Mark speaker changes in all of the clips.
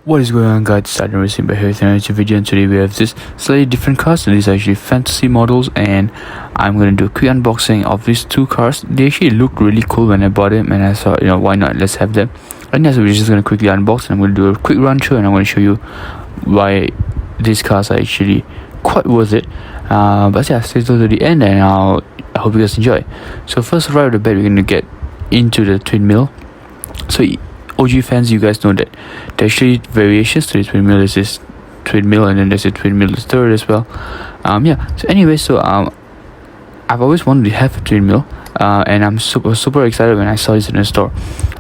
Speaker 1: What is going on, guys? It's RdnRacing back here with another video, and today we have this slightly different cars. And these are actually fantasy models, and I'm gonna do a quick unboxing of these two cars. They actually looked really cool when I bought them, and I thought, why not? Let's have them. And so we're just gonna quickly unbox, and I'm gonna do a quick run through, and I'm gonna show you why these cars are actually quite worth it. But yeah, stay till to the end, and I hope you guys enjoy. So first, right off the bat, we're gonna get into the twin mill. So OG fans, you guys know that there are actually variations to the twin mill. There's this twin mill, and then there's a twin mill third as well. So anyway, I've always wanted to have a twin mill, and I'm super excited when I saw this in the store.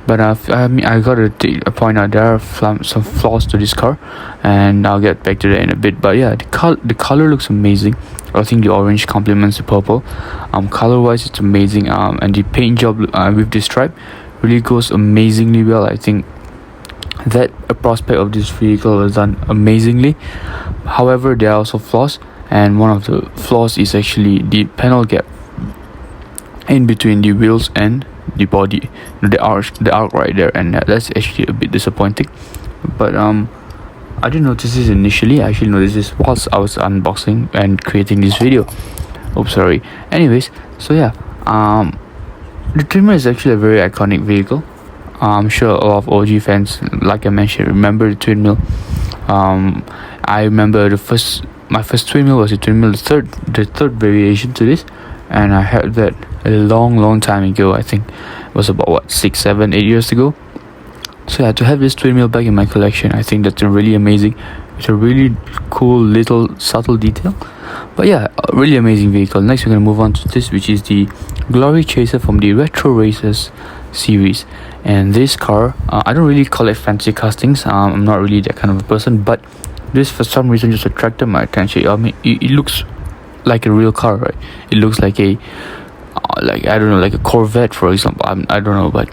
Speaker 1: But I gotta point out there are some flaws to this car, and I'll get back to that in a bit. But yeah, the color looks amazing. I think the orange complements the purple. Color wise, it's amazing. And the paint job with this stripe really goes amazingly well. I think that a prospect of this vehicle is done amazingly. However, there are also flaws, and one of the flaws is actually the panel gap in between the wheels and the body, the arc right there, and that's actually a bit disappointing. But I didn't notice this initially. I actually noticed this whilst I was unboxing and creating this video. Oops, sorry. Anyways, so yeah, the Trimmer is actually a very iconic vehicle. I'm sure a lot of OG fans, like I mentioned, remember the twin mill. I remember my first twin mill was a twin mill, the third variation to this, and I had that a long time ago. I think it was about 6, 7, 8 years ago. So yeah, to have this twin mill back in my collection, I think that's really amazing. It's a really cool little subtle detail. But yeah, a really amazing vehicle. Next, we're gonna move on to this, which is the Glory Chaser from the Retro Racers series. And this car, I don't really collect fancy castings. I'm not really that kind of a person, but this for some reason just attracted my attention. I mean, it looks like a real car, right? It looks like a like a Corvette, for example. I don't know, but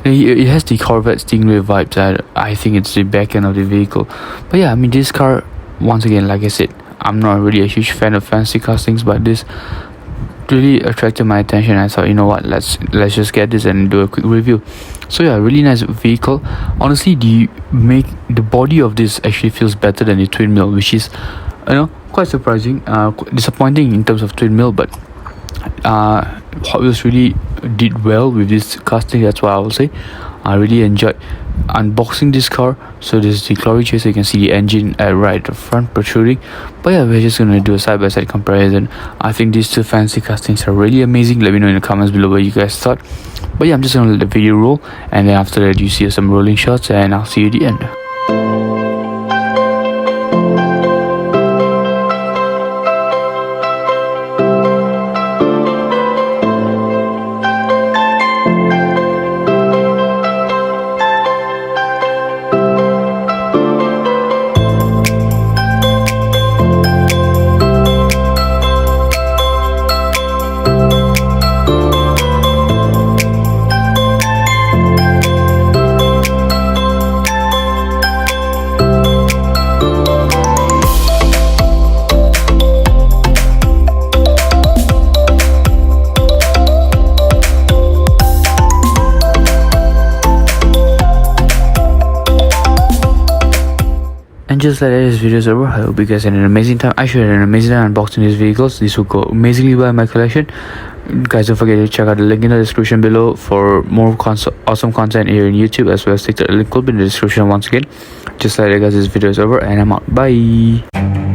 Speaker 1: it has the Corvette Stingray vibes. I think it's the back end of the vehicle. But yeah, I mean, this car, once again, like I said, I'm not really a huge fan of fancy castings, but this really attracted my attention. I thought, let's just get this and do a quick review. So yeah, really nice vehicle. Honestly, the body of this actually feels better than the twin mill, which is quite surprising, disappointing in terms of twin mill. But Hot Wheels really did well with this casting. That's what I will say. I really enjoyed unboxing this car. So this is the Glory Chaser. You can see the engine right at the front protruding. But yeah, we're just gonna do a side-by-side comparison. I think these two fancy castings are really amazing. Let me know in the comments below what you guys thought. But yeah, I'm just gonna let the video roll, and then after that you see some rolling shots, and I'll see you at the end. And just like that, this video is over. I hope you guys had an amazing time. I should have an amazing time unboxing these vehicles. This will go amazingly well in my collection. Guys, don't forget to check out the link in the description below for more awesome content here on YouTube, as well as the link will be in the description once again. Just like that, guys, this video is over, and I'm out. Bye.